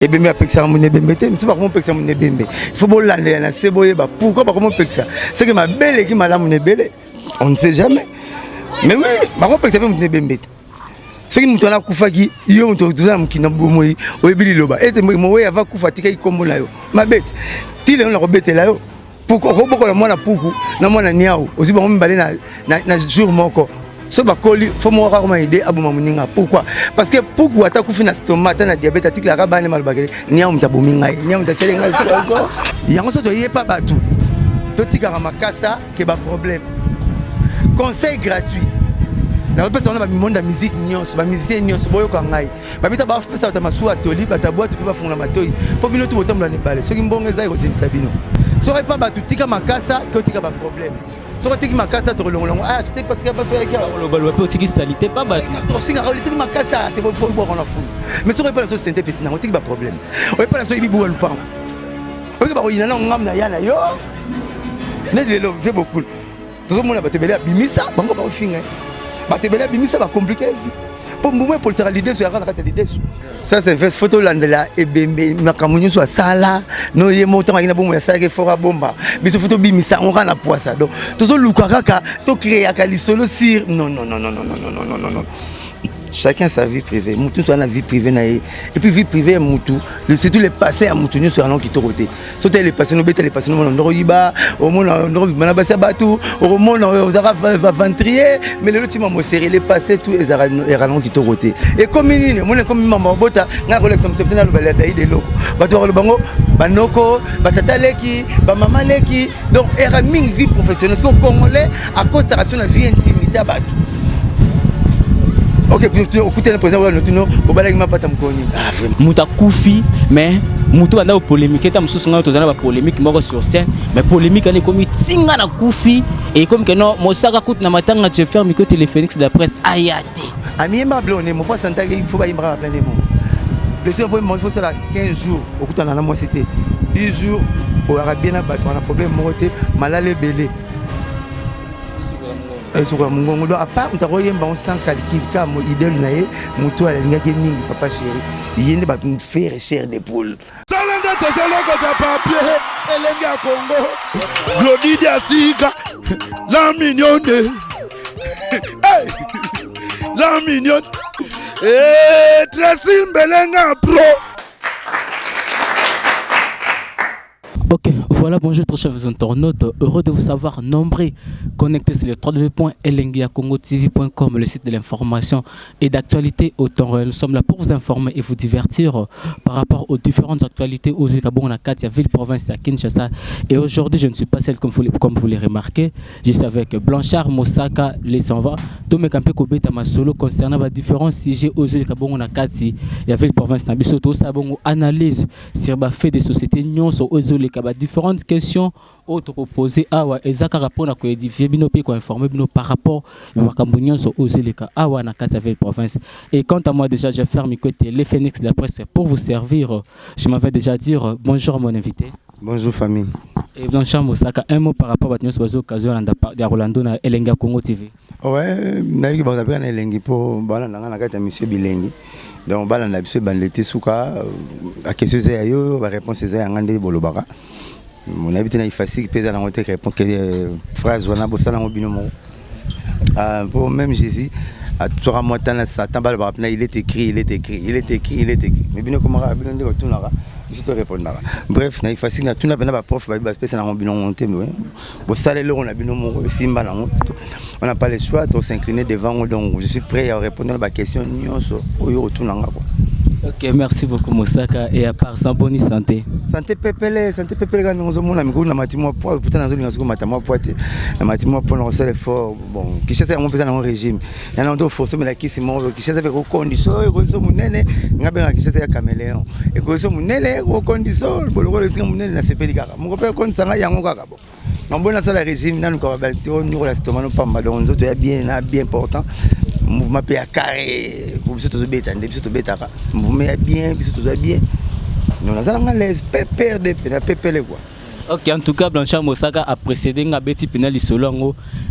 Et bien, mais ça mon ebembe, mais c'est pas comment pexer mon ebembe. Il faut bon l'année, là, c'est boyer, bah pourquoi pas comment pexer? C'est que ma belle qui m'a la mon ebele, on ne sait jamais. Mais oui, bah comment pexer mon ebembe? Ce qui nous donne à Koufaki, il y a un tour de zam qui n'a pas mouru, au ebili loba. Et moi, il y a va Koufati qui comme là, ma bête. T'il est on la rebête là, pourquoi la moi la poukou, la moi la niao, aussi bon on me balait na jour moko. So bakoli faut moi rarement aider aboma muninga. Pourquoi? Parce que pourquoi attaque fina stomac na diabète atique la rabane malbagé ni on tabominga ni on tachelenga encore yango so to yepa batu to tika makasa ke ba problème conseil gratuit na repesa on ba monde musique nyonso ba musicien nyonso boyo ka ngai ba bita ba pesa ta masu atoli ba ta boîte ba fungula matoi po bino to botamla ne balé so ki mbonge za kozimisa bino so repa batu tika makasa ke tika ba problème. Si tu as makasa to longo ah c'était pas très pas sur avec le bal peut tiki salité pas bas si nga réalité makasa te bon on a fou mais si on pas la société petit na on tiki ba problème on pas la société bibu pas on ba ko yina ngam na yana yo ne le lo fait beaucoup tout le monde a batebele bimisa bango ba finga batebele bimisa ba compliqué pour moi pour faire l'idée sur la carte d'idée ça c'est une photo là et bembe makamunyu sur sala no yemo to ngina bomo ya sala ke fora bomba biso photo bimisa on rana poisa donc toujours luka kaka to créer akali solo sur non chacun sa vie privée mutu soit la vie privée na et puis vie privée mutu c'est tout les passé à mutu sur un qui to roté so les passé no beta les passé no ndoro yiba au monde ndoro bana basa batu au monde aux arabes va ventrier mais le petit mamo serré les passé tout les arabes qui to roté et comme ni mon comme maman bota na relax am septena lo bala dai de loko batu lo bango banoko batata leki ba mama leki donc era ming vie professionnelle parce que congolais à cause de la vie intimité batu. Ok, écoutez le président, on va aller pas tamkoni. Muta koufi, mais mutu anda au polémique, tam sous son tozana ba polémique moko sur scène, mais polémique ane komi tinga na koufi et comme que non, mosaka kout na matanga je faire micro téléphonique de la presse ayate. Ami ma blonde, mon pote santa il faut pas imbra plein de mots. Le seul problème il faut ça 15 jours, okuta na moi c'était 10 jours au arabien na bato na problème moté malale belé. Sur la mongongo à part on a on sans calcul car mon idole naé mutu ala ngaki mingi papa chéri yende ba me faire cher d'épaule salanda tozoloko de papier elengi ya Congo Glody Diasika la mignonne hey la mignonne Tracy Mbelenga pro. Ok, voilà, bonjour très chers internautes, heureux de vous savoir nombreux connectés sur le www.elengiakongotv.com, le site de l'information et d'actualité au temps réel. Nous sommes là pour vous informer et vous divertir par rapport aux différentes actualités au Gabon, à Katia, ville, province, à Kinshasa. Et aujourd'hui, je ne suis pas seul comme vous l'avez remarqué, je suis avec Blanchard Mosaka, les Sanva, Tomé Kampé Kobe Tamasolo concernant les différents sujets au Gabon, à Katia, et à ville, province, à Bisoto, Sabongo, analyse sur les faits des sociétés, Nyon, aux différentes questions autres proposées awa ezaka rapport na ko édifier bino pe ko informer bino par rapport à Cambonion sur Ozeleka awa na Katave province. Et quant à moi déjà je ferme côté les Phoenix de la presse pour vous servir. Je m'avais déjà dire bonjour à mon invité. Bonjour famille. Et Blanchard Mosaka, un mot par rapport à votre occasion de Rolando na Elenga Congo TV. Ouais, naïki ba tapé na Elengi po bala na kata monsieur Bilengi. Donc bala na biso bandete suka à question c'est ayo ba réponse c'est ngande bolobaka. Mon habité na facile pesa na ngote répond que phrase wana bosala ngo bino mo. Pour même Jésus à toujours moi tant Satan bala ba il est écrit. Mais bino comment bino ndeko tunara. Je te répondrai. Bref, na facile na tuna bena ba prof ba pesa na ngo bino monté mais bosala le on a bino mo simba na ngo. On n'a pas le choix de s'incliner devant eux, donc je suis prêt à répondre à la question. Ok, merci beaucoup Mosaka. Et à part ça, bonne santé. Santé pépélé quand nous sommes là, nous matimo poids, pourtant nous sommes matamo poids, la matimo pour nous faire fort. Bon, qui cherche à mon dans régime. Il y a un autre force mais la qui c'est mon qui cherche avec conditions, ils sont munene, n'a bien qui cherche à caméléon. Et qu'ils sont munene, conditions, pour le rôle de munene na CP digara. Mon père compte ça yango kaka bon. On bon ça le régime, nous nous nous la stomach nous pas mal, donc nous autres bien important. Mouvement pays à carré, pour biso to beta, biso to beta. Mouvement bien, biso to bien. Nous allons l'aise pépère de pépère les voix. Ok, en tout cas, Blanchard Mosaka a précédé un petit pénal isolé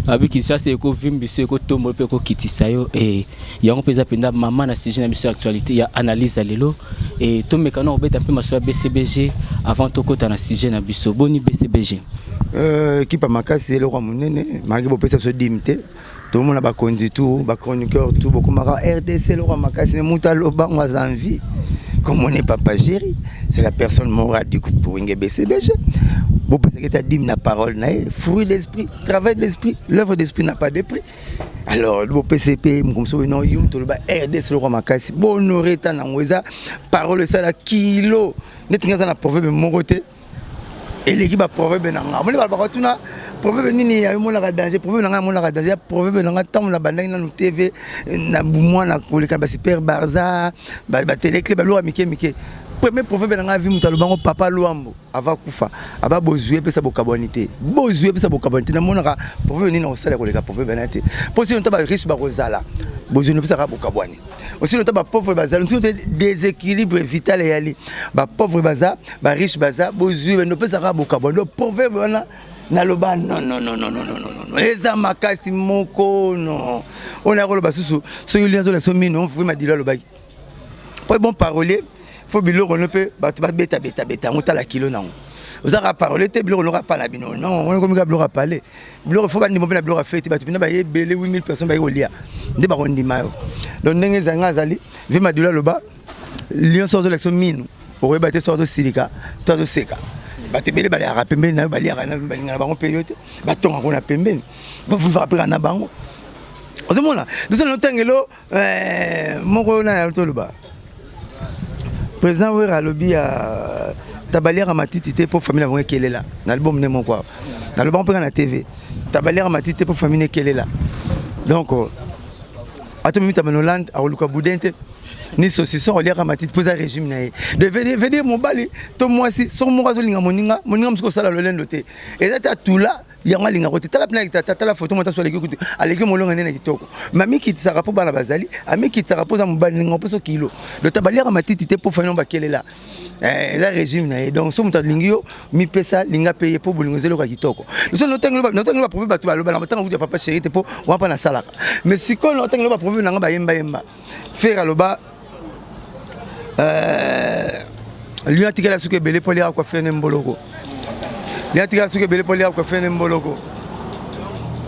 avec qui ça c'est éco vim biso éco tombo pe éco kitisayo et il y a un peu zapenda maman na sujet na biso actualité il y a analyse à lelo et tout mécano on bet un peu ma sur BCBG avant to kota na sujet na biso boni BCBG qui pas makasi le roi monene malgré bo pesa so dimité tout le monde a ba conduit tout ba chroniqueur tout beaucoup mara RDC le roi makasi ne muta loba on a envie comme on n'est pas géré c'est la personne morale du groupe pour BCBG. Bon, parce que tu as dit la parole, fruit d'esprit, travail de l'esprit, l'œuvre d'esprit n'a pas de prix. Alors, le PCP, comme ça, non, yum, tout le bas, RDC, le roi Makassi, bon, honoré, t'en as parole, ça, la kilo, n'est-ce pas, la proverbe, mon côté, et l'équipe a proverbe, n'a pas, on va pas tout là, proverbe, n'y a eu mon danger, proverbe, n'a pas mon danger, proverbe, n'a pas tant, la bande, n'a pas TV, n'a pas moi, n'a pas super barza, télé, clé, l'eau, Mickey. Premier prophète dans vie mutalobango papa Luambo ava kufa aba bozué pesa bokabonité bozué pesa bokabonité na monaka prophète ni na osala ko leka prophète benate posi on taba riche ba rozala bozué ne pesa ka bokabwani aussi on taba pauvre bazala tout déséquilibre vital et ali ba pauvre baza ba riche baza bozué ne pesa ka bokabwani prophète bana na loba non eza makasi moko non on a ko ba susu so yuli azo la so mino on m'a dit là loba pour bon parolier faut bilo on peut beta on t'a la kilo non vous avez parlé te bilo on aura pas la bino non on comme bilo a parlé bilo faut pas ni mon bilo a fait tu na ba belé 8000 personnes ba olia nde ba on ndima yo donc ndenge zanga zali vi madula loba lion sozo la so minu pour rebattre sozo silika sozo seka ba te belé ba la pembeni na ba liaka na ba linga ba on période ba tonga ko na pembeni ba vous rappeler na bango ozomona donc no tangelo moko na ya toloba président oui à lobby à tabalière à matiti pour famille avant qu'elle est là l'album n'est mon quoi l'album prend la TV tabalière à matiti pour famille qu'elle est là donc à tout moment tu as Hollande à Oluka Boudente ni saucisson on lire à matiti pour un régime naé de venir mon bali tout moi si sur mon raso linga moninga msko sala le lendoté et ça tout là yanga linga côté tala pna ta la photo monta sur les écoute aleki molonga nena kitoko mami ki tsaka po bana bazali ami ki tsaka po za mobali linga po so kilo de tabalière matiti te pour faire ba kele là la régime naé donc so muta lingio mi pesa linga payer pour bolingo zelo ka kitoko so no tango ba prouver ba to ba na tango ku papa chéri te po wa pa na salaka mais si ko no tango ba prouver nanga ba yemba faire aloba lui a tiré la souke belé pour aller quoi faire nemboloko lui a tiré la souke belé pour aller quoi faire nemboloko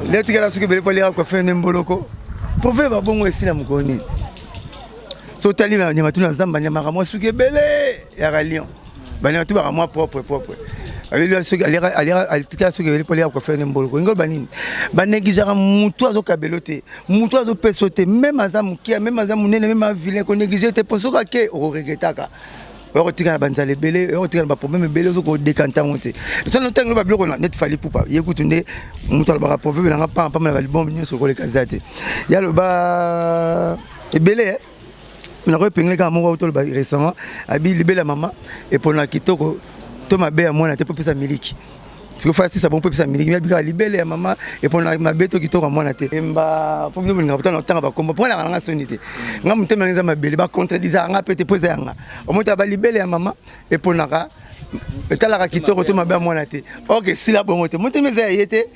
lui a tiré la souke belé pour aller quoi faire nemboloko pour faire ba bongo esi na mukoni so tali na nyama tuna zamba nyama ka mo souke belé ya ralion ba na tu ba moi propre lui a souke ali tiré la souke belé pour aller quoi faire nemboloko ngol banini ba négligera mutu azo kabelote mutu azo pesote même azamu kia même azamu nene même vilain ko négliger te posoka ke o regretaka on tire la banzale belé on tire ba problème belé zo ko décanter monter so no tango ba biloko na net fali poupa yekutu nde mutu ba problème na pa na ba bon nyoso ko le kazate ya lo ba belé on a repengé ka mo ko ba récemment abi libela mama et pour na kitoko to mabe ya mwana te popesa miliki siko fasi ça bon popesa miliki ya bika libela ya mama et pour na mabe to kitoko mwana te emba pour nous nga potana tanga ba kombo pour na nga sonité nga mutema nza mabele ba contredisa nga pete poza yanga o mota ba libela ya mama et pour na etala kitoko to mabe ya mwana te OK si la bon te mutema za yete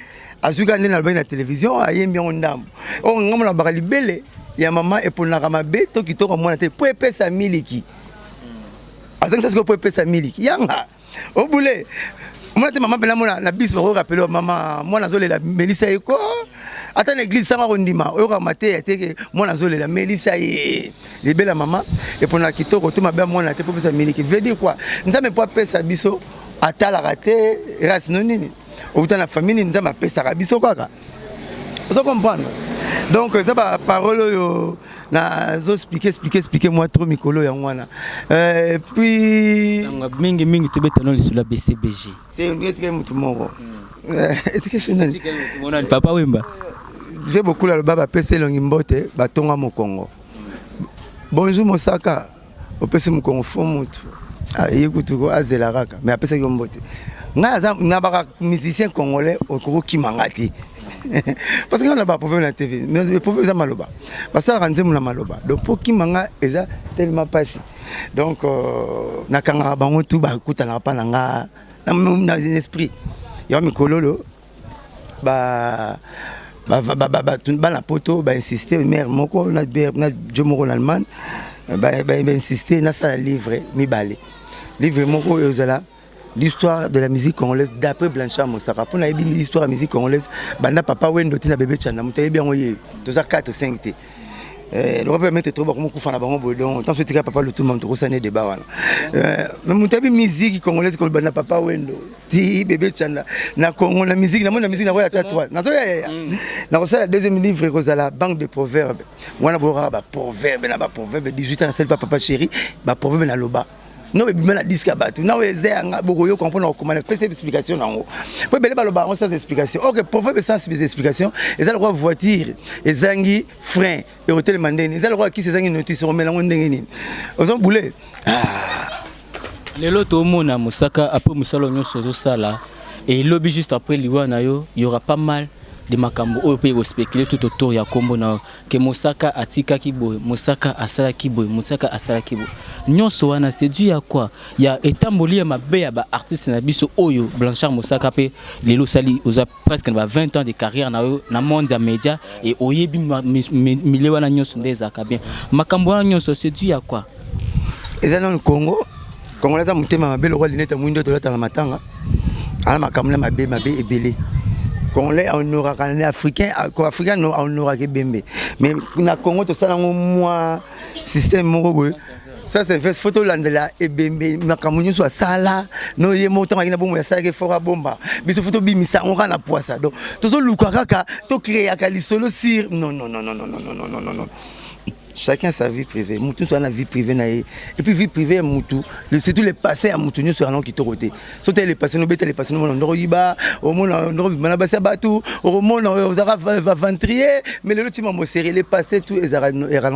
azuka ndena ba na télévision ayembi on ndambo o nga mona ba libela ya mama et pour na mabe to kitoko mwana te po epesa miliki azanga siko po epesa miliki yanga au boulet moi te maman bela mona na bis ba rappeler maman moi nazole la Melissa eko ata l'église sanga rondima o ka maté te moi nazole la Melissa e libela maman et pour na kitoko to mabe mona te pour pesa miliki veut dire quoi nzambe po pesa biso ata la raté ras nonini ou ta na famille nzambe pesa biso kaka vous comprenez donc ça va parole yo na zo expliquer moi trop mikolo ya ngwana puis mingi to betano li sur la BCBG te ngeti mutu moko éducation nani mona papa wemba je beaucoup la baba pese longi mbote batonga mokongo bonjour Mosaka opese mokongo fo mutu yekutu ko azela raka mais apese ko mbote nga ba musicien congolais okoko kimangati parce que on a pas problème la TV mais le problème c'est maloba parce que ça rentre na maloba donc pour qui manga eza tellement passé donc na kanga bango tout ba kuta na pa nanga dans un esprit. Il y a un cololo, la poto, insister, mère, moko, na Jomoro en Allemagne, insister, na ça livre, mi balé. Livre moko yozala, l'histoire de la musique congolaise d'après Blanchard Moussaka. Pour l'histoire de la musique congolaise, banda papa wendo tina bébé chana, mutaye bien oye, 4-5 t. Le roi permet de trouver comment qu'on fait la banque bodon. Tant que papa le tout le monde reçoit des débats. Mutaye musique congolaise comme banda papa wendo, ti bébé chana, na Congo la musique, na musique na voya tatouage. Na soya, na reçoit la deuxième livre Rosala, banque de proverbes. Wana bora ba proverbe na ba proverbe 18 ans celle papa chéri, ba proverbe na loba. Non, mais bien la disque à battre. Non, mais vous comprenez comment faire ces explications en haut. Puis ben le baron sans explication. Ok, pour faire sans explication, ils ont le droit voiture, ils ont frein et hôtel mandé. Ils ont le droit qui ces notices sur mélange d'engagement. Ils ont boulé. Les lots au monde à Moussaka après Moussalonio Sozo Sala et il lobby juste après Liwanayo, il y aura pas mal de makambo au pays spéculer tout autour ya kombo na que Moussaka atika kiboy Moussaka asala kiboy Moussaka asala kiboy nyonso wana c'est dû à quoi il y a etamboli ya mabe ya ba artiste na biso oyo Blanchard Moussaka pe lelo sali oza presque 20 ans de carrière na monde ya média et oyebi mile wana nyonso ndeza ka bien makambo wana nyonso c'est dû à quoi ezana no Congo Congolais za mutema mabe lo lineta mwindo to lata na matanga ala makambo na mabe ebele Congolais on aura un africain on aura que bembe mais na Congo to sala moi système moko ça c'est fait photo landela et bembe makamunyu so sala no ye moto makina bomo ya sala ke fora bomba biso photo bimisa on ra na poisa donc tozo luka kaka to créer ka lisolo sur non chacun sa vie privée, Moutou soit la vie privée et puis vie privée Moutou, c'est tous les passés à Moutou sur un qui te roté. Sauter les passés, nous bêter les passés, nous on roiba, au monde on manabassa batou, au monde on va ventrier, mais le ultime mot serré les passés tous les arabes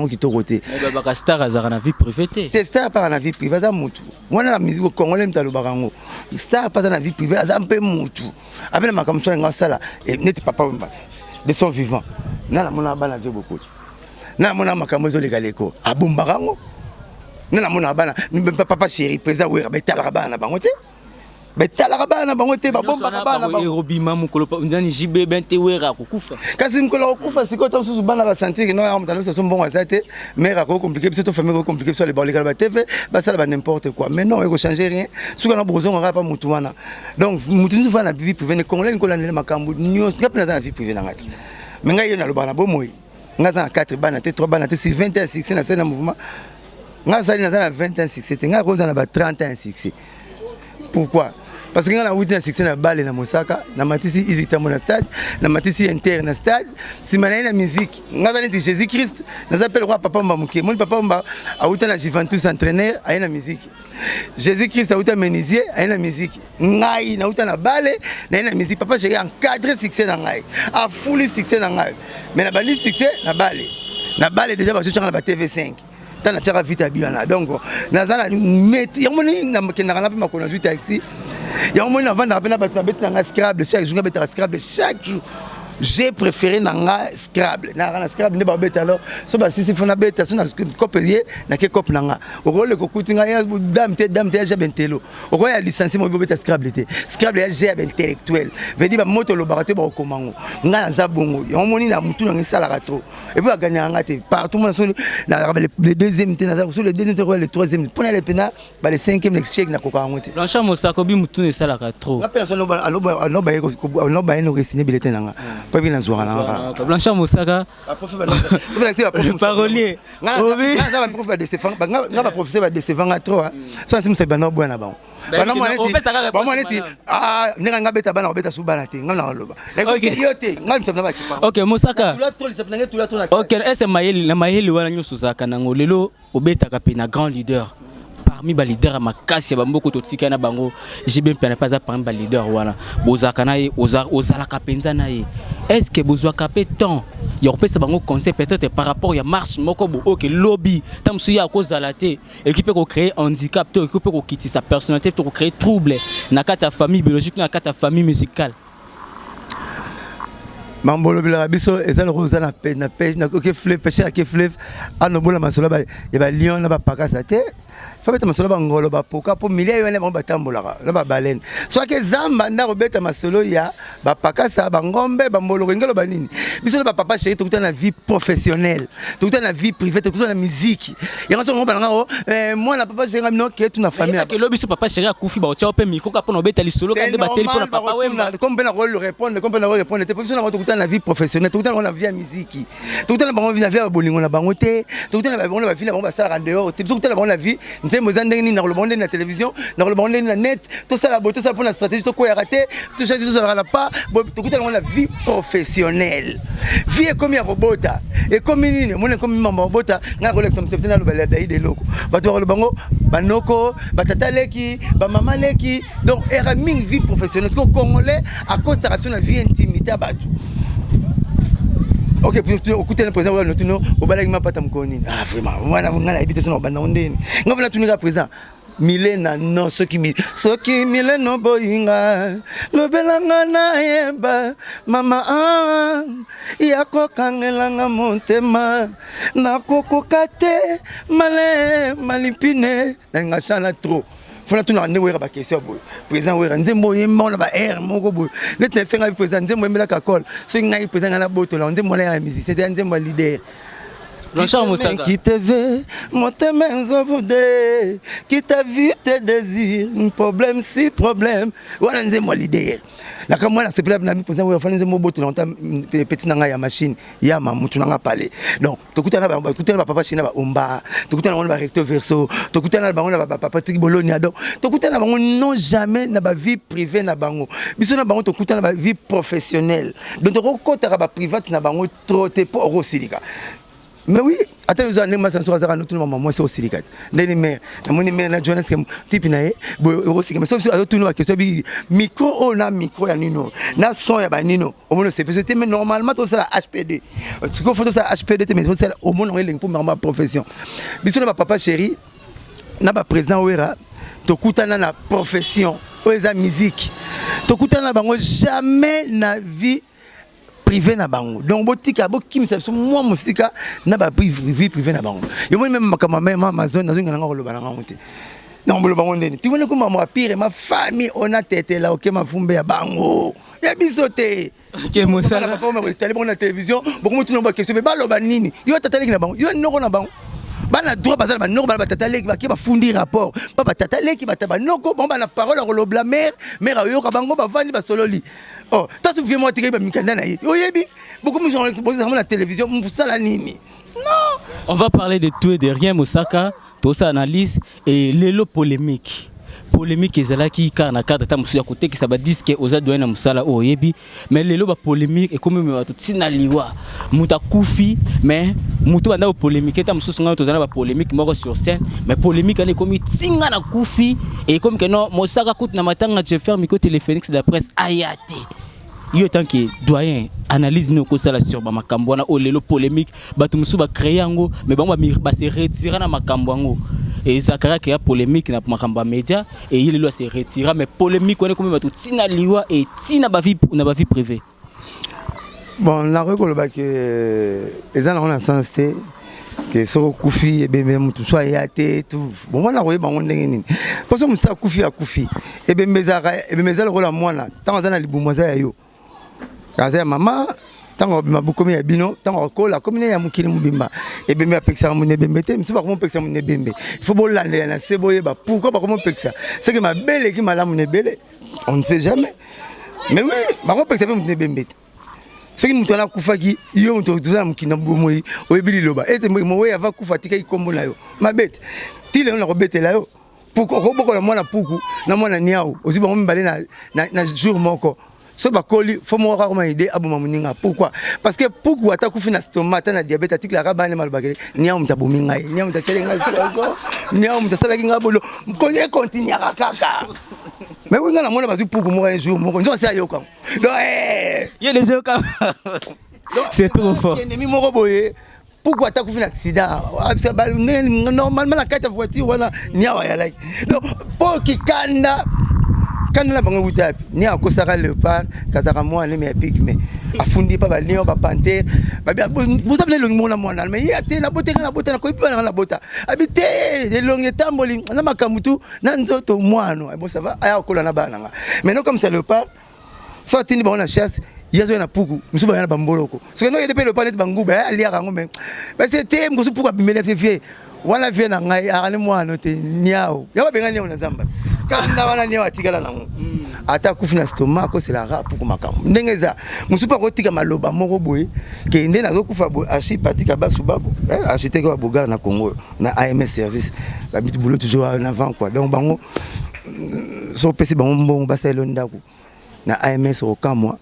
qui te roté. Mais bah star azar na vie privée. Star par la vie privée à Moutou. Moi la musique au Congo l'aime talo barango. Star pas dans la vie privée à un peu Moutou. Avec ma comme ça en sala et n'était pas de son vivant. Nana mon abana la vie beaucoup. Na mona makamozo legaleko abumbarango na mona bana papa chéri président wera betala bana bangote betala bana bangote ba bomba bana ba robima mukolo ndani jibe bente wera kukufa kasi mukolo kufa siko ta susu bana ba sentir non on talo ça sont bon azate mais ra compliqué c'est to famille compliqué sur les bords legal ba TV ba ça ba n'importe quoi mais non il faut changer rien suka na bozo on pas mutu wana donc mutu nzu fa na vie privée ne congolais nkola ndele makambo nyos ngapina za vie privée na ngati mais ngai na lo bana bomoyi ngaza 4 bana te 3 bana te si 20 ans succès na scène mouvement ngaza na 20 ans succès nga roza na ba 30 ans succès pourquoi parce que nga na 8 ans succès na balle na Mosaka na matisi izita mon stade na matisi inter na stade si manai na musique ngaza ni Jésus Christ na appelle roi papa mbamuke mon papa mba a uta na Juventus entraîneur a na musique Jésus Christ a uta menuisier a na musique ngai na uta na balle na musique papa j'ai encadré succès na ngai a fully succès na ngai mais na bali succès na balle déjà ba sur la TV5 tant na tchara vite abiyana donc nazana meti yamoni na makena na pa makona vite taxi yamoni na vanda na ba na Scrabble chaque jour na Scrabble chaque jour j'ai préféré nanga Scrabble na Scrabble ne ba beta alors so ba sisi fona beta so na copier na ke cop nanga o role ko kutinga ya dame te ya bentelo o ko ya licencié mo beta Scrabble te Scrabble ya j'ai intellectuel veut dire ba moto lo barato ba komango nga na zabongo yomoni na mutu na sala rato et puis gagner nga te partout mo na le deuxième te na sur le deuxième te le troisième pour les pena ba le cinquième le chèque na koka ngote Blanchard Moussaka bi mutu ne sala trop la personne no ba no signer bulletin nanga pas bien zoara na Blanchard Moussaka parolier nga ba prof de Stéphane nga ba professeur de Stéphane trop ça c'est bana bwana ba bana mo neti nga beta bana beta su bana te nga na loba yote nga mtsana ba kipa OK Moussaka OK est mayeli wana nyoso zaka nango lelo obeta ka pena grand leader parmi les leaders à makasi ya bamboko totika na bango jibe mpana pas à parmi les leaders wana bozaka na ye ozala kapenza na ye est-ce que bozwa kapé temps ya kopesa bango conseil peut-être par rapport ya marche moko bo OK lobby tamsu ya ko zalate équipe ko créer handicap to équipe ko quitter sa personnalité to créer trouble na kati ya famille biologique na kati ya famille musicale Mambolo bila biso ezala roza na pêche na que fleuve pêcher à que fleuve anobola masola ba lion na ba pakasa te fa beta masolo bangolo bapoka po milia yone bango batambolaka na babalene soit que zamba nda robeta masolo ya bapakasa bangombe bambolo ngelo banini biso ba papa chéri tokuta na vie professionnelle tokuta na vie privée tokuta na musique yango so ngomba ngao moi na papa chéri ngam ke tu na famille ke lobi so papa chéri akufi ba otia pe miko ka pona obeta lisolo ka nde bateli pona papa wemba comme ben rôle répondre comme ben répondre te biso na tokuta na vie professionnelle tokuta na vie musique tokuta na bango vie na vie bolingo na bango te tokuta na bango na vie na bango basala en dehors te tokuta na bango na vie nzembo zandenge na le monde na télévision na le monde na net tout ça la beauté ça pour la stratégie to ko ya raté tout ça tout ça la pas tokuta na bango na vie professionnelle vie comme ya robota et comme nini mon comme mama robota nga ko l'exemple c'est na le balada de loko bato ba bango banoko batata leki ba mama leki donc era ming vie professionnelle parce que congolais à cause de la vie intimité bato. Ok, écoutez le président nous au balagi ma pata mkoni. Ah vraiment, moi na habité sur banda ondeni. Nga vela tunika président Milena non soki mileno boyinga lobelanga na yeba mama yako kangelanga montema na kokokate male malipine nga sala trop. Faut tout na wera ba question boy président wera nzembo yemba na ba air moko boy le tefse nga président nzembo yemba ka call so nga président na boto la nzembo na musicien c'est nzembo leader Jean-Charles Moussaka qui te veut mon temenzo bude qui t'a vu tes désirs un problème si problème voilà nzembo leader la comme moi c'est plus na président wera fa nzembo boto la petit nanga ya machine ya mamutu nanga parler donc tokutana ba papa china ba omba tokutana ba recto verso tokutana ba papa Patrick Bologna donc tokutana bango non jamais na ba vie privée na bango biso na bango tokutana ba vie professionnelle donc tokotaka ba private na bango trop te pour osilika. Mais oui, attends, nous avons un peu de temps, moi c'est aussi le cas. Dans mais na Jonas comme type nae, aussi comme sauf que tout nous question micro na micro ya nino, na son ya ba nino. Au moins c'est parce que mais normalement tout ça la HPD. Tu faut tout ça HPD mais c'est au moins on est pour ma profession. Biso na papa chéri, na ba président Wera, tokutana na profession, oza musique. Tokutana bango jamais na vie privé na bango donc botika bokim ça moi musika na ba vie privé na bango yo même makama même Amazon na zonga ngolo balanga muti non bolo bango ndeni tu connais comment moi pire ma famille on a tête là OK ma fumbe ya bango ya bisote OK Moussaka papa on télé bon na télévision beaucoup mutu no ba question mais baloba nini yo tata leki na bango yo noko na bango bana droit bazala ba noko ba tata leki ba ki ba fundi rapport papa tata leki ba taba noko bon ba na parole ko lobla mère yo ka bango ba vandi ba sololi. Oh, t'as souviens moi tirer mikanda na yi. Oyebi, beaucoup de gens ont la télévision, ça la nini. Non. On va parler de tout et de rien Moussaka, tout ça analyse et l'élo polémique. Polémique ezala ki ka na cadre ta musu ya côté qui ça va dire que oza doena musala oyebi mais l'élo ba polémique et comme me tout tina liwa muta kufi mais mutu banda polémique ta musu nga tozana ba polémique moko sur scène mais polémique ane comme tinga na kufi et comme que non Moussaka coûte na matanga je faire micro téléphonique de la presse ayate. Yo tant que doyen analyse nous ko sala sur ba makambo na o lelo polémique batu musu ba créer ngo mais ba se retirer na makambo ngo et Zakaria qui a polémique na makambo média et il lelo se retirer mais polémique on est comme batu tina liwa et tina ba vie privée. Bon la recolo ba que ezana on a sens té que so kufi et bembe mutu so ayate tout bon on a roye bango ndenge nini parce que musa kufi a kufi et bembe zala rola mwana tant zana libumoza yo kaza mama tango mabukomi ya bino tango kola komine ya mukili mubimba et bembe apeksa mune bembe te msi ba komo peksa mune bembe il faut bolanda na seboye ba pourquoi ba komo peksa c'est que ma belle qui malamu ne belle on ne sait jamais mais oui ba komo peksa mune bembe ce qui mutana kufaki yo muto tuzana mukina bomoyi oyebili loba ete mowe ava kufatika ikombo na yo ma bête tile on la robetela yo pourquoi ko la mwana puku na mwana niao osi ba mbale na jour moko so ba koli faut mo ka idée abuma muninga pourquoi parce que puku atakufi na stomac na diabète atik la rabane malbagere niao mtabomi ngai niao mtachele ngai niao mtasala kinga bolo mkonye continue kaka mais oui ngana mona bazu puku mo un jour moko nzo sa yo kam donc il les jeux comme c'est trop fort ennemi moko boye pourquoi tu as fait un accident normalement la carte de voiture voilà niawa ya like donc pour qui kanda Quand la bango wuta ni akosaka léopard kazaka mwana mais pigme afundi pa ba lion ba panthère ba buta bele longi mona mwana mais ya te na bota na ko ipa na bota habite de longi tamboli na makamutu na nzoto mwano bon ça va aya kola na bana nga maintenant comme c'est léopard sorti ni ba na chasse yazo na puku musuba yana bamboloko so no yede pe léopard net banguba alia rango mais c'était musu puku bimele vie wana vie na ngai akane mwano te niao ya benga niao na zamba kanda wana niao atikala nango ata kufina stomac ko c'est la rap pour makambo ndengeza musupa ko tika maloba moko boye ke ndena zo kufa bo achi patika basubabo architecte wa Bogar na Congo na AMS service la bitu boulot toujours en avant quoi donc bango so pesi bango mbongo baselo ndako na AMS au camp moi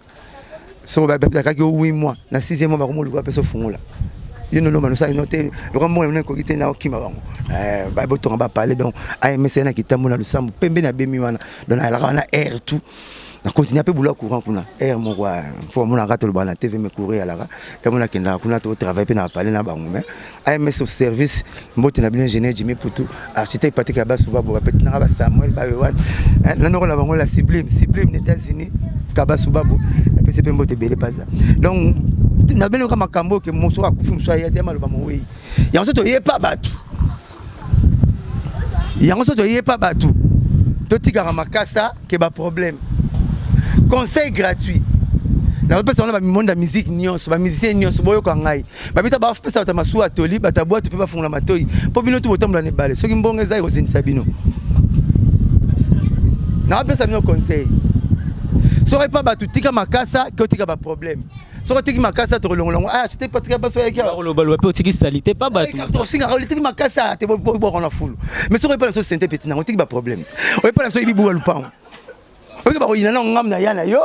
so ba ka ki 8 mois na 6e mois ba ko mo luka peso fungula you know no ça noté le comme moi ko kité na okima bango ba boto ba parler donc AMS na kitambo na lusambo pembe na bemi wana donc ala na air tout na continuer pe boulot courant kuna air mo kwa pour mon rato le bana TV me courir ala ka mon akenda kuna to travailler pe na parler na bango mais AMS au service mbote na bien ingénieur Jimmy Poutou architecte Patrick Abasuba bo peut na ba Samuel ba wan na no la bango la sublime les États-Unis Kabasuba bo pe c'est pe mbote belé pas ça donc na beno kama kambo ke moso akufi mso ya tema loba moyi yango to yepa batu to tika makasa ke ba problème conseil gratuit na pesa on ba monde musique nyonso ba musicien nyonso boyo ka ngai ba bita ba pesa ta masu atoli ba tabwa to pe ba fungula matoi po bino to botamla ne bale soki mbonge za ko zinisa bino na pesa bino conseil so pas batu tika makasa ke tika ba problème so tiki makasa to longo c'était pas très baso yaki le balo pe tiki salité pas batu so singa tiki makasa te bo na fulu mais so pas so senté petit na tiki ba problème o pas so ibi bo lupang o ke ba ina na ngam na yana yo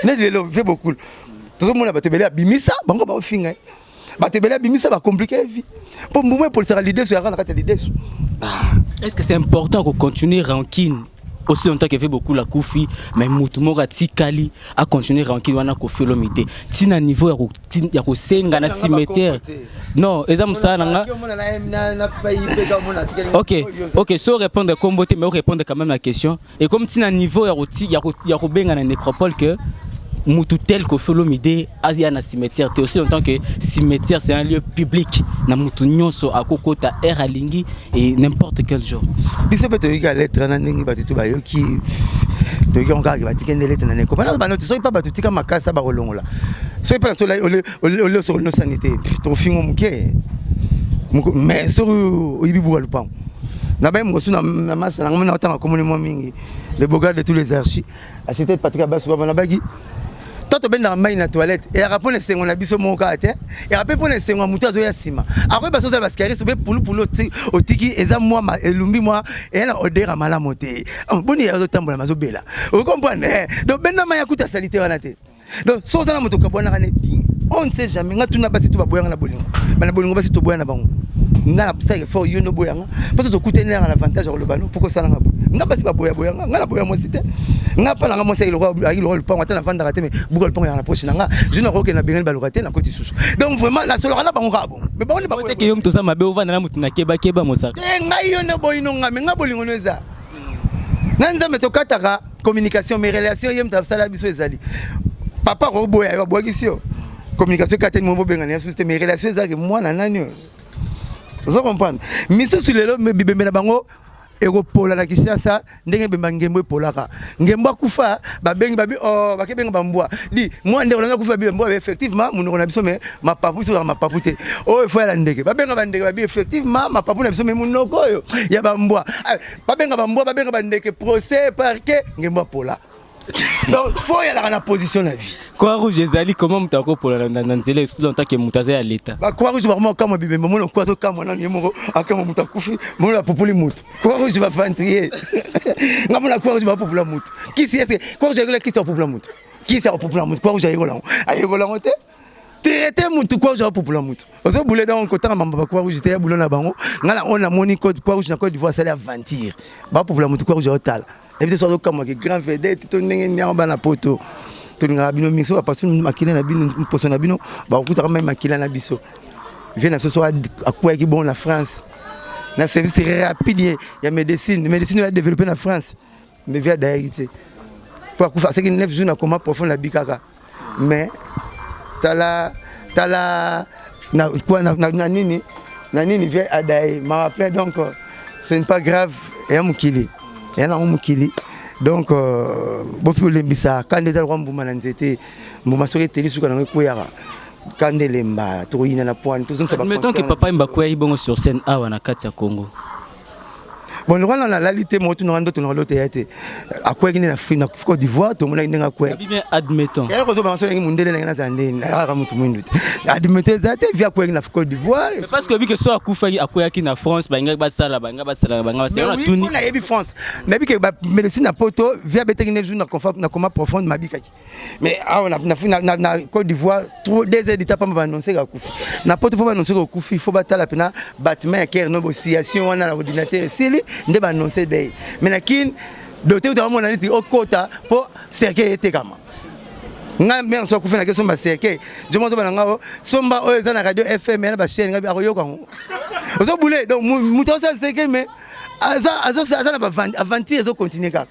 ne le fait beaucoup tout monde ba te bela bimisa bango ba finga ba te bela bimisa ba compliquer vie pour moi pour ça l'idée sur la carte l'idée est-ce que c'est important qu'on continue rancune aussi longtemps qu'il fait beaucoup la koufi mais mutumora tikali a continuer rancune wana ko filomité tina niveau ya ko senga na cimetière non eza musala nga OK so répondre comboté mais répondre quand même la question et comme tina niveau ya ko benga na nécropole que mutu tel ko filomité asia na cimetière aussi longtemps que cimetière c'est un lieu public na mutu nyonso akokota air alingi et n'importe quel jour biso peut être lettre na ndingi batitu bayoki to ki on ka batikende lettre na neko bana bana so pas batutika makasa ba rolongola so pas so le sur nos sanité to fingo muke mais so oyibi bu alupang na ba mo suna na masa na ngona otanga communément mingi le Bogar de tous les archis acheter Patrick Abasuba na bagi toto benda mai na toilette et rapone sengo na biso moka te et rapé pour sengo mutu azo ya sima après baso za baskari so be pulu otiki eza moi elumbi moi et na odera mala moté boni azo tambola mazo bela vous comprenez donc benda mai akuta salité wana te donc so za na moto kabwana kana bien on ne sait jamais nga tuna basi to baboyanga na bolingo bana bolingo basi to boyana bango na ça il faut yo no boyanga parce que to kutene na avantage le bano pourquoi ça nga nga basi baboyanga nga na boya mo cité nga pa nga mo sai le pan wata na vanda raté mais beaucoup le pan ya na poche nga je ne crois que na benga balorate na koti susu donc vraiment la solo na bango rabo mais bango ba ko te yo mto sa mabe ovanda na mutu na keba mosaka nga yo no boyino nga nga bolingo no eza na nzambe to kataka communication mes relations yem ta sala biso ezali papa ko boya yo boakisio communication kateni mo benga na société mes relations ezali moi na nani vous comprenez mission sur le me bibembe na bango eropola na Kinshasa ndenge bemba ngembo epolaka ngembo akufa babengi babi bakebenga bambwa di moi ndeko na kufa bembo effectivement munoko na biso mais mapapu so mapapu te il faut la ndeke babenga bandeke babi effectivement mapapu na biso mais munoko oyo ya bambwa babenga bambwa babenga bandeke procès parquet ngembo apola donc faut y aller en position la vie quoi rouge ezali comment mutako pour la nzela sous longtemps que mutaza ya leta ba quoi rouge vraiment kama bibembe mono kwa so kama na yemo akama mutakufi mono la populi mutu quoi rouge va fantrier ngamona quoi rouge va popula mutu qui c'est quoi rouge qui c'est popula mutu qui c'est popula mutu quoi rouge ayegola ngote traité mutu quoi rouge popula mutu ozo boule dans côté mamba quoi rouge te boulona bango ngala on a moni quoi rouge na Côte d'Ivoire ça la aventure ba popula mutu quoi rouge otala et puis ça comme grand vedette to ndenge nyamba bana poto to ngala bino mixo parce que makila na bino poso na bino ba okuta même makila na biso vient na ce soir à quoi qui bon la France na service rapide ya médecine a développé na France mais via d'ailleurs pour akufa c'est que 9 jours na coma profond la bikaka mais tala na quoi na nini via adaye m'a appelé donc ce n'est pas grave et à mukili donc bofi olembisa quand des alwa mbuma na nzete mbuma soki teli suka na koyaka quand lemba to yina na point to zonsa ba mettons que papa Mbakwea ibongo sur scène awa na kati ya Congo. Bon, nous avons la réalité, nous avons l'autre théâtre. À quoi est-ce que nous Côte d'Ivoire, tout le monde est dans quoi? Admettons. Admettons, via quoi est Côte d'Ivoire? Parce que vu que soit Akoufa à quoi qui na France, banga basala, c'est la tuni. On a eu France. Mais vu que médecine à poto via bête 9 jours na coma profond ma bikaki. Mais on a na Côte d'Ivoire 2 heures d'étape pour annoncer Akoufa. Na poto pour annoncer Akoufa, il faut battre la pena battement qui est négociation on a l'ordinateur ne va annoncer des mais nakin docteur dans mon analyse au quota pour cercueil était comme nga mais on soit couvert na question ba cercueil je m'en ba nga somba o za na radio FM na ba chaîne nga bi akoyo kan ozo boulé donc muto ça cercueil mais aza na ba aventure zo continuer ka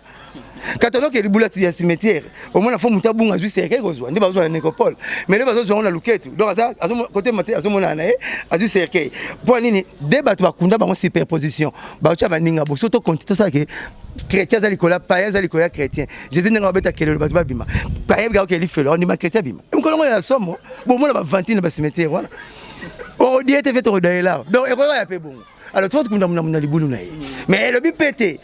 katano ke libula ya cimetière au moins la fois muta bunga zu cercueil kozwa ndi bazwa na nécropole mais les bazwa on a luketu donc aza côté maté azo mona na azu cercueil pour nini débat ba kunda ba superposition ba cha ba ninga bo soto continuer ça que chrétien za likola païen za likola chrétien jésus nga beta kelelo ba bima païen ga ke li felo on dit ma chrétien bima nkolongo ya somo bo mona ba vantine ba cimetière voilà o diete fait rodaila donc e ko ya pe bon alors toi kunda mona libulu na mais le bi pété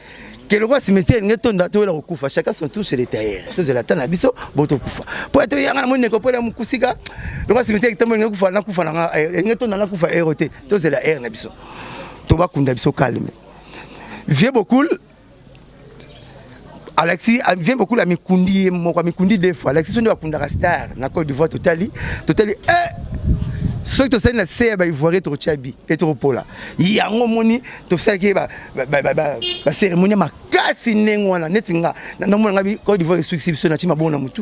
que le roi cimetière ngetonda to la kufa chacun son tour chez les tailleurs to zela tana biso boto kufa po to yanga na mone ko pole mukusika le roi cimetière tambo ngekufa na kufa na ngetonda na kufa erote to zela air na biso to ba kunda biso calme vieux beaucoup Alexis vient beaucoup la mikundi mikundi des fois Alexis on kunda star na Côte d'Ivoire totally ceux qui sont na c'est ba ivoirien to chabi et to pola yango moni to saki ba cérémonie makasi nengwana netinga na mona ngabi Côte d'Ivoire succession na chima bona mutu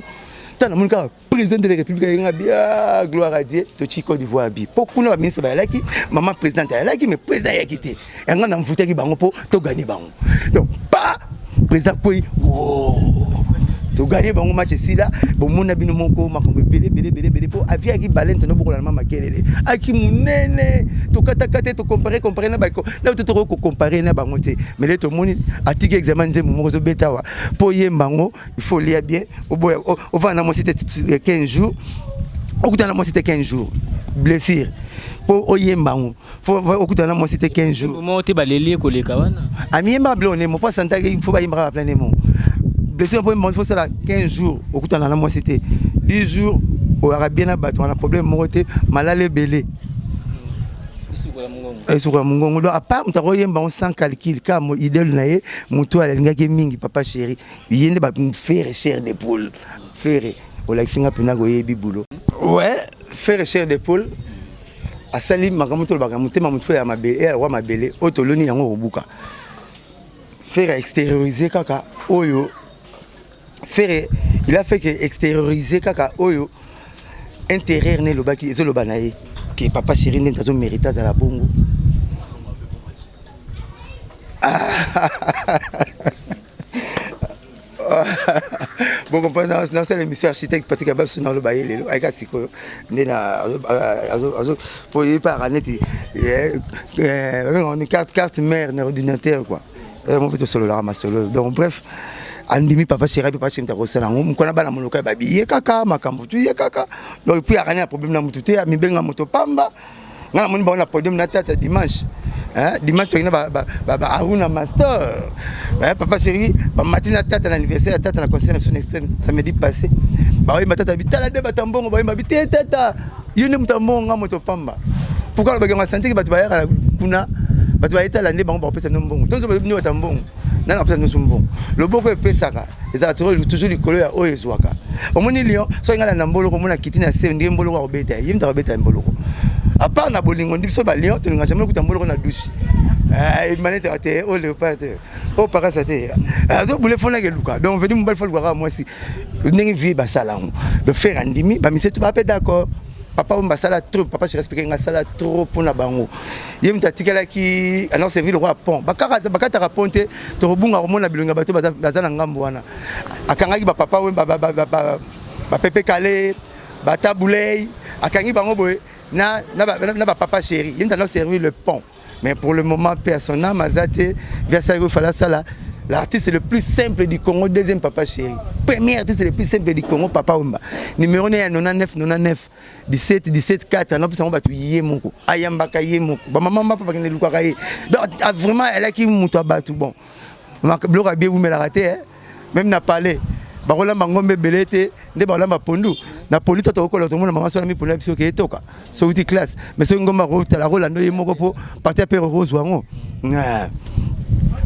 tana munika président de la République ngabi gloire à Dieu to chi Côte d'Ivoire bi pokuna ba ministre ba laki maman présidente ya laki mais président ya quitté nga na mvutaki bango po to gagner bango donc pas président koi to gagner bango match sila bon mona bino moko makambo belé po avia ki balen to no bokola na makelele aki munene to kata to comparer na bako na to ko comparer na bango te mais le to moni atiki examen nzembo moko zo betawa po yembango il faut lire bien au va na mo cité 15 jours okuta na mo cité 15 jours blessure po oyembango faut okuta na mo cité 15 jours mo te baleli ko leka wana amiemba blone mo pas santa il faut ba yemba plein de mots blessure pour il faut ça 15 jours okuta na mo cité 10 jours au arabien na bato on a problème moté malale belé et sur mon donc à part on yemba on sans calcul comme idéal na ye muto alingaki mingi papa chéri yende ba faire cher de poule faire au laxinga pena go yebi boulot ouais faire cher de poule asali makamuto bakamuté mamuto ya mabele roi mabele otoloni yango obuka faire extérioriser kaka oyo faire il a fait que extérioriser kaka oyo intérieur ne lobaki ezolo banaye que papa chéri ne tazo mérita za la bongo bon comprendre dans cette émission architecte Patrick Abab dans le bail lelo avec asiko ndena azo pour y par année on est carte mère ordinateur quoi mon petit solo la masolo donc bref andimi papa chéri papa chéri takosala ngom kona bana monoka babiye kaka makambo tu ye kaka donc puis arani un problème na mututé mi benga moto pamba ngana moni ba na podium na tata dimanche dimanche tu ba Aruna master papa chéri ba matina tata l'anniversaire tata na concert national extrême samedi passé ba oui matata bitala de batambongo ba mabité tata yone mutambongo moto pamba pourquoi ba nga santé ki batu ba ya kuna batu ba etala ndé bango ba pesa nombongo tonzo ba bino batambongo na pesa no sumbongo loboko epesaka eza toujours likolo ya oyo ezwaka omoni lion so ngala na mbolo ko mona kitina se ndé mbolo ko beta yimta beta mbolo ko à part na bolingo ndiso ba lion to nga jamais kutambolo ko na douche manete ate o léopard o parasate azo boule fona ke luka donc venu mbal fol kwa moi si ndenge vie ba salango de faire andimi ba misetu ba pe d'accord papa Wemba sala trop, papa je respecte nga sala trop pour na bango. Yem tatikala ki alors servi le roi pont. Bakata raponte to robunga romona bilonga bato bazana ngambo wana. Akangaki ba papa Wemba ba Pepe Kale, ba Taboulay, akangi bango boy na papa chéri. Yem tano servi le pont. Mais pour le moment personnel Mazate Versailles fala sala. L'artiste le plus simple du Congo, deuxième papa chéri. Premier artiste le plus simple du Congo, papa Wemba. Numéro 99 17 4. Alors puis ça va tout yemoko. Ayambaka yemoko. Ba maman papa qui ne luka kaye. Donc vraiment elle a qui muto ba tout bon. Blora bien vous me la raté même n'a parlé. Ba rola ngombe belete nde ba rola pondu. Na poli to ko lo to mona maman so na mi poli biso ke toka. So uti classe. Mais so ngomba ro ta la rola ndo yemoko po partir pe rose wango.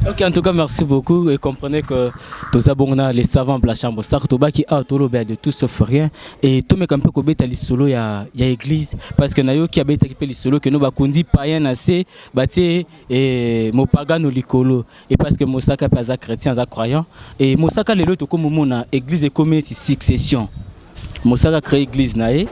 Ok, en tout cas, merci beaucoup et comprenez que tous les savants de la chambre, qui a de tout sauf rien et tout mes campés qui ont solo il y a église parce que nayo qui a été les solo que nous bakundi païen assez bâti et mopagano likolo et parce que Mosaka pas chrétien za croyant et Mosaka les autres comme mon église et community succession Mosaka créé église naé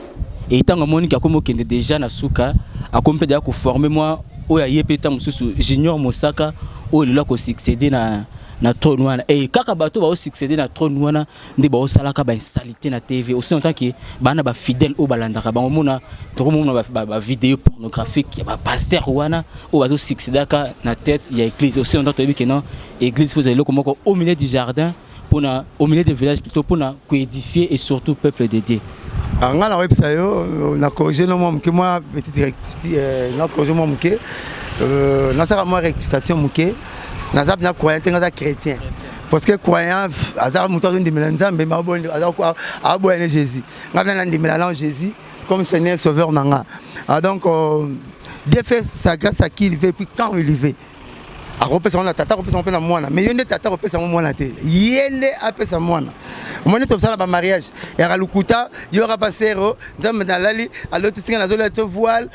et tant que moni qui a comme déjà na suka a comme déjà ko former moi au yepeta mususu junior Mosaka o lelo ko succéder na trône wana et kaka bato ba succéder na trône wana nde ba osalaka ba salité na TV aussi en tant que bana ba fidèle o balandaka ba mona to mona ba vidéo pornographique ba pasteur wana o ba succéder ka na tête ya église aussi en tant que non église vous allez comme au milieu du jardin pour au milieu du village plutôt pour na édifier et surtout peuple dédié. Nga na website yo na corriger no moi petit directif na corriger moi mke na saka moi rectification mke na zap na croyant nga chrétien parce que croyant azar muto de nzambe ma bon azar ko aboyene Jésus nga na ndimela Jésus comme Seigneur sauveur nanga donc Dieu fait sa grâce à qui il veut puis quand il veut a repesa na tata repesa na mwana mais yende tata repesa mwana te yende apesa mwana mwana to sala ba mariage ya lukuta yo ra pasero nzambe na lali aloti singa na zola to voile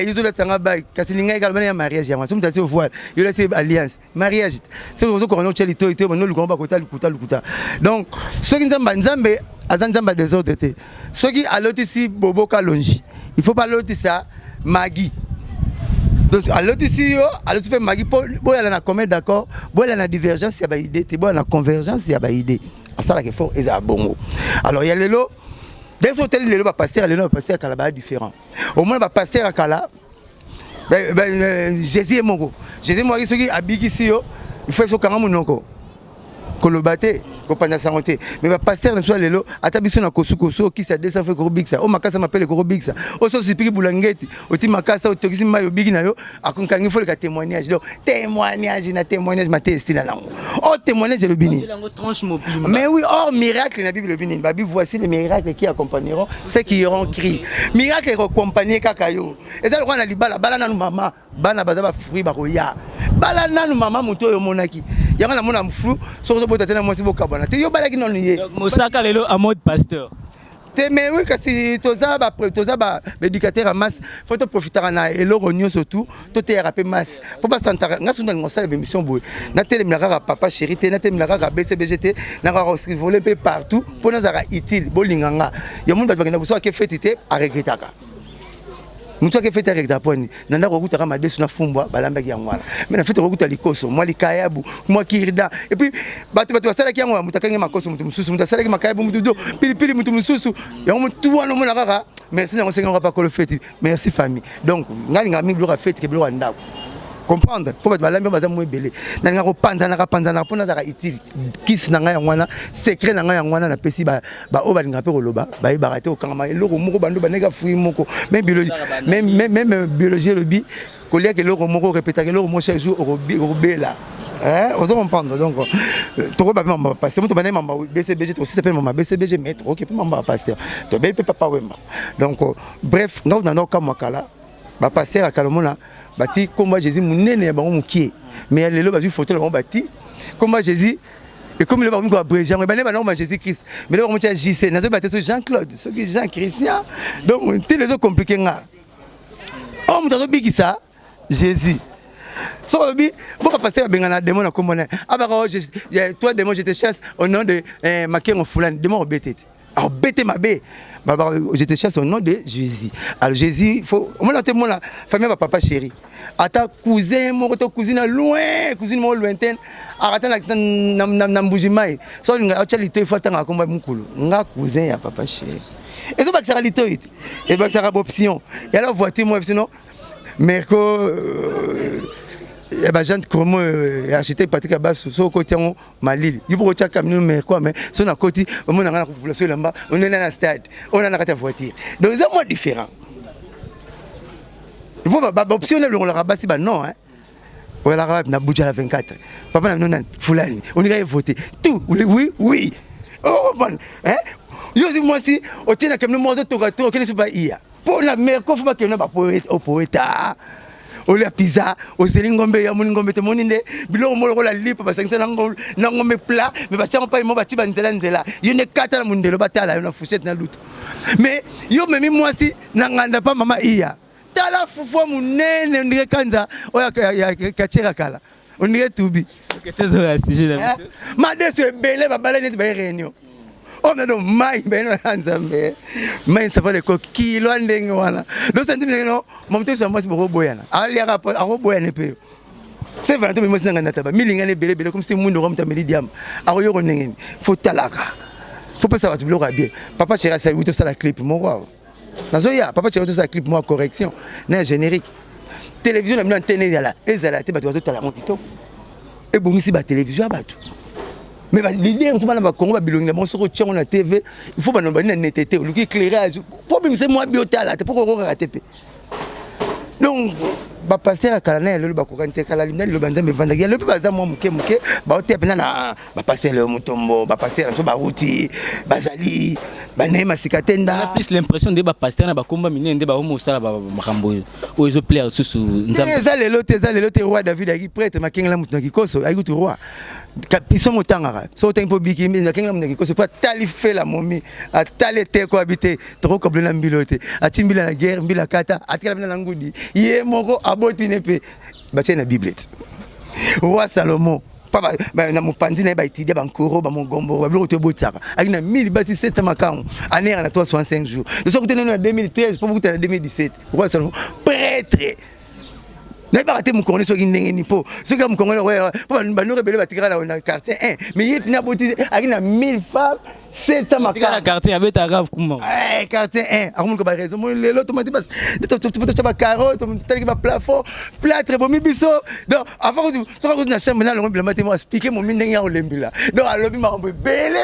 yuzo la tanga ba kasi ninga également ya mariage ya masumu tasi voile yo la c'est alliance mariage c'est ko ko no cheli to ito no lukomba ko ta lukuta donc ce qui nzambe azanzamba des autres te ce qui aloti si bobo kalonji il faut pas loti ça magi. Alors tu fais Magui, il y a combien d'accord, il y a divergence, il y a une idée, il y a convergence, il y a une idée. Ça là fort, et bon. Alors il y a les lots, des hôtels les lots pasteur, les lots pasteur Kalaba différent. Au moins le pasteur à Kala, Jésus est mon Jésus moi qui habite ici, il faut que mon noko, kolobate. Compagnie santé mais va passer dans soit lelo atabiso na kosukoso qui ça descend fait korobiksa o makasa m'appelle korobiksa o so sipiki bulangeti o ti makasa o tokisi mayo bigi na yo akonkangi faut le témoignage donc témoignage ma testina là o témoignage le bini mais oui or miracle na Bible le bini babi voici les miracles qui accompagneront ceux qui iront cri miracle accompagner kakayo et ça le roi na libala bala na mama bana bazaba fruit bakoya bala na mama moto yo monaki yanga na mona mflu so so bota tena mo siboka bana te yo bala ki non yé Mosaka lelo en mode pasteur te mais oui kasi toza ba éducateur en masse faut te profiter na eloro nyo surtout to te rapper masse pour pas s'entendre nga sunda ngosala émission boy na tele mlaka papa chéri te na tele mlaka BCBGT na ka aussi voler peu partout pour na zara utile bolinganga yo monde ba ngena boso ke fetité a regretaka mutu ake fete avec taponi nanda ko kuta kama desu na fumbwa balamba ki yangwala mais na fete ko kuta likoso moi likayabu moi kirida et puis batu basala ki yangwa mutakange makoso mutu mususu mutasala ki makayabu mutu do pili mutu mususu yango mutu wana mona kaka merci na ngosenga pas ko le fete merci famille donc ngali ngami bloka fete ke bloka ndako comprendre pour battre balambi baza mo ebele na ngako panzana pona za utile kisi na ngai ngwana secret na ngai ngwana na pesi ba o balinga pe koloba ba e barate o kanga eloko moko bando baneka fruit moko même biologie le bi kolia ke eloko moko répéter eloko mo chaque jour au bela on doit comprendre donc to ba mama pasteur muto banema mama BCBG to aussi s'appelle mama BCBG maître OK pe mama pasteur to be pe papa wemba donc bref ngao na no kamakala ba pasteur akalomona bati combat Jésus munene ba mukie mais lelo ba ju photo le bati combat Jésus et comme le ba ko abréger ba ne ba non Jésus Christ mais le ba mutia JC nazo ba te Jean-Claude ce qui Jean Christian donc tous les autres compliqués nga on muto bigisa Jésus so bi bon pasteur bengana démon na komona aba ko toi démon je te chasse au nom de Makengo Fulani démon obetete Alors, bête ma bé. Je te cherche au nom de Jésus. Alors, Jésus, il faut. On m'a dit, la famille va papa chéri. Ata cousin, mon cousine loin, cousine mon lointaine. Arrêtez na mbujimai. So, on a chalito, il faut attendre à combat mon coulou. On a cousin, ya papa chéri. Et ça, ça sera litoïde. Et ça sera option. Et alors, voiture, moi, sinon, Merco. Il y a des gens qui ont acheté Patrick Abbas sur le côté de Malil. Il faut que tu aies mais quoi, mais sur le côté, on a la population là-bas, on est dans le stade, on a la voiture. Donc c'est un moins différent. Il faut optionner le rabat, c'est non. On a la rabat, on a bougé à la 24. Papa, on a Foulani, on irait voter. Tout, oui, oui. Oh, bon. Yo, moi aussi, on tient comme le mot de Togato, qui ne sont pas hier. Pour la mère, il faut pas que nous soyons poète. Ole pizza o selingombe ya muningombe te moninde biloko moloko la lipa basangisa na ngombe plat mais bachanga pa mo bati banzela nzela yo ne kata na mundelo batala yo na fourchette na luto mais yo memi mwasi na nganda pa mama iya tala fufu munene ndike kanza oya kachera kala ondike tubi ketezo ya sujet na monsieur madeso ebele babala neti ba réunion on a donc mai ben nzambe mai ça va le kilo ndenge wana donc ça dit non mon temps ça moi c'est beaucoup boyana ali rapport en boyana pe c'est vrai mais moi c'est ngana taba milinga ne bele comme si mundo comme tameli diam a yo ndenge faut talaka faut pas savoir tout le bien papa chéri ça oui tout ça la clip mon roi nazoya papa chéri tout ça clip moi correction na générique télévision na antenne là ezala te bato bazotala mon pito et bon ici ba télévision bato. Mais l'idée, tout le monde va Congo, sur la TV, il faut que nous ayons un étété, l'éclairage. Problème, c'est moi, biotal, c'est pourquoi on va rater. Donc, le pasteur à Kalana, le Bakourante, Kalalina, le Banzam, le Vandagia, le Bazam, Mouké, Baoté, le pasteur, le Moutombo, le pasteur, le Barouti, Bazali, Banema, Sikatenda. Plus l'impression de pasteur, le combat miné, de Bahomo, ça, Marambo, ou les plaires sous Nzam. Les lotés, roi David, qui prête, ma king la mouton qui cause, aïe, roi. Ils sont autant arabes. Sont autant pour biki, mais c'est pas talifer la momie, à taliter cohabiter, trop comme l'ambiloté, à timbila la guerre, mbila kata, à tirer la langoudi. Yé moko abotine pe, bâtir la biblette. Roi Salomon, papa, na mon pandine ba étudier bankoro, ba mon gombo, ba bloco te botsaka. Avec na 1000 basi 7 makam, année en 365 jours. De ce côté en 2013, pour vous en 2017. Roi Salomon, prêtre. N'a pas raté mon cornet sur une nipo. Ce que mon cornet, pour nous révéler, la quartier 1. Mais il y a 1000 femmes, 700 makam. C'est la quartier avec ta rave, comment? Quartier 1. Alors, on a raison. L'autre, tu peux te faire carotte, tu peux te faire plafond, plâtre, bon, biso. Donc, avant que tu sois dans la chambre, on va expliquer mon mine en lembila. Donc, alors, il m'a belé.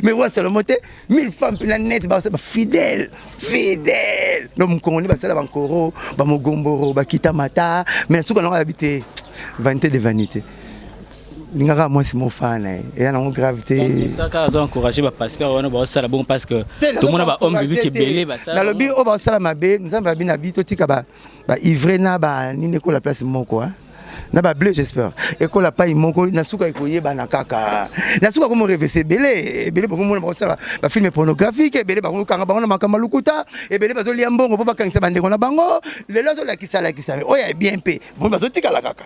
Mais moi, c'est le monté. 1000 femmes, planète, fidèle. Donc, mon cornet, c'est la bankoro, mon gombo. Bakita mata mais ce qu'on a habité vanité de vanité ngaka moi c'est mon fan et a une gravité ça quand on encourager ba pasteur on ba ça bon parce que tout le monde ba homme vu que belé ba ça na lobi o ba sala mabe nzamba bina bito tika ba ivre na ba nini ko la place moko na ba bleu j'espère et ko la pa imoko na suka ikoye ba na kaka na suka comme rêver belé ba ko ça ba film pornographique belé ba ko kanga ba na makama lukuta et belé ba zo liambongo po ba kangisa bande ko na bango le lozo la kisala oya bien pe bon ba zo tika la kaka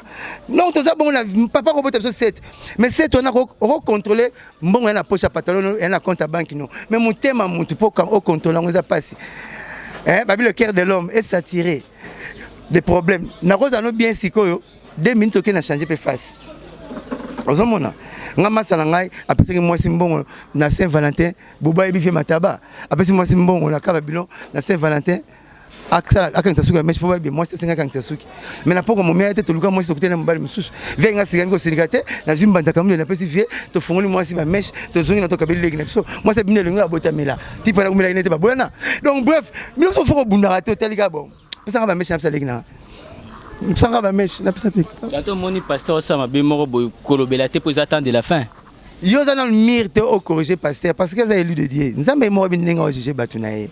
non to ça bon na papa ko bota 7 mais 7 on a contrôler mbongo na poche pantalon et na compte à banque non mais mon thème mutu po quand on contrôle on za passe ba le cœur de l'homme est saturé des problèmes na cause no bien sikoyo 2 minutes qui n'a changé peu face. Ozomona. Nga masala ngai apesaki mwasi mbongo na Saint-Valentin, boba ebi fi mataba. Apesi mwasi mbongo na kaba bilon na Saint-Valentin. Aksa akanisa suka mesh boba ebi mwasi senga kanisa suki. Mais na poko momia ete toluka mwasi sokutena mbali msusu. Venga sigami ko sirikate na zimba nzakamule na pesi vie to fungoli mwasi ba mesh to zongi na to kabeli legi na biso. Mwasi bine lenga abota mela. Tipo na kumela inete ba boyana. Donc bref, mino so foko bundara te telika bon. Pesa nga ba mesh na pesa legi na. Sanga ba mesh na pesa pek. Quand moni pasteur ça m'a bémoro boy kolobela te pour attendre la fin. Yo za na mire te au corriger pasteur parce que ça élu de Dieu. Nzambe mo bi ndinga o juger batunaye.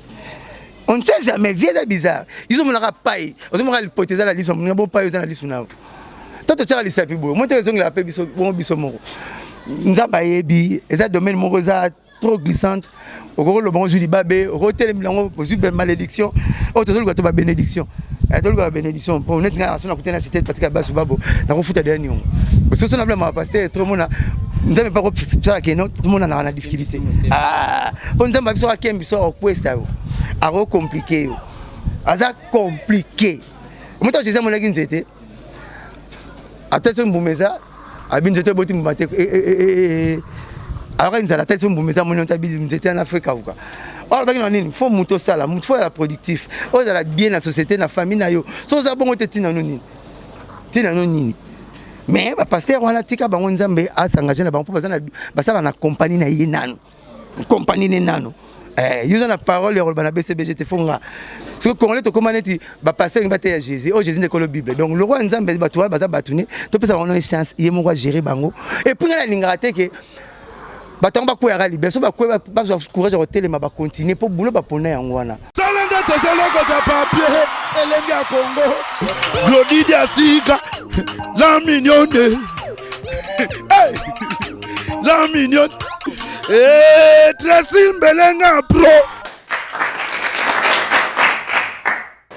On ne sait jamais, vieux de bizarre. Ils ont mon paille. Ils ont mon hypothèse à la liste, on a bon paille dans la liste now. Tant que tu as les sapis beau. Moi tu as la paix biso bon biso moro. Nzamba yebi, et ça domaine morosa trop glissante. Au gros le bon judi babé, au hôtel milango, au super malédiction. Au tout le gars bénédiction. Tout le gars bénédiction. Pour honnête nation à côté de la cité parce que basu babo. Na ko futa dernier. Parce que ça n'a pas pasteur tout le monde nzambe pa ko ça que non tout le monde a difficulté on nzambe biso akembi biso okwesa yo aro compliqué yo aza compliqué moto Jésus mon lagi nzete attention mbumeza abinzete boti mbate alors nzala attention mbumeza mon nta bizu nzete en Afrique uka or ba nini faut moto sala moto faut la productif o za la bien la société na famille na yo so za bongo te tina no nini mais ba pasteur wana tika bango nzambe asangage na bango po basala na compagnie na ye nano compagnie ne nano yuza na parole ya bana BCBG te fonga ce que congolais to komaneti ba pasteur ba te ya Jésus Jésus ne ko le Bible donc le roi nzambe ba to ba batune to pesa bango chance ye mo gérer bango et puis la lingate que batango bakwera libeso bakweba bazo courage au telema ba continuer pour boulot ba pona yango wana salanda tozoloko ta papier elengi ya Congo Glodidi Asika la mignonne hey la mignonne Tracy Mbelenga bro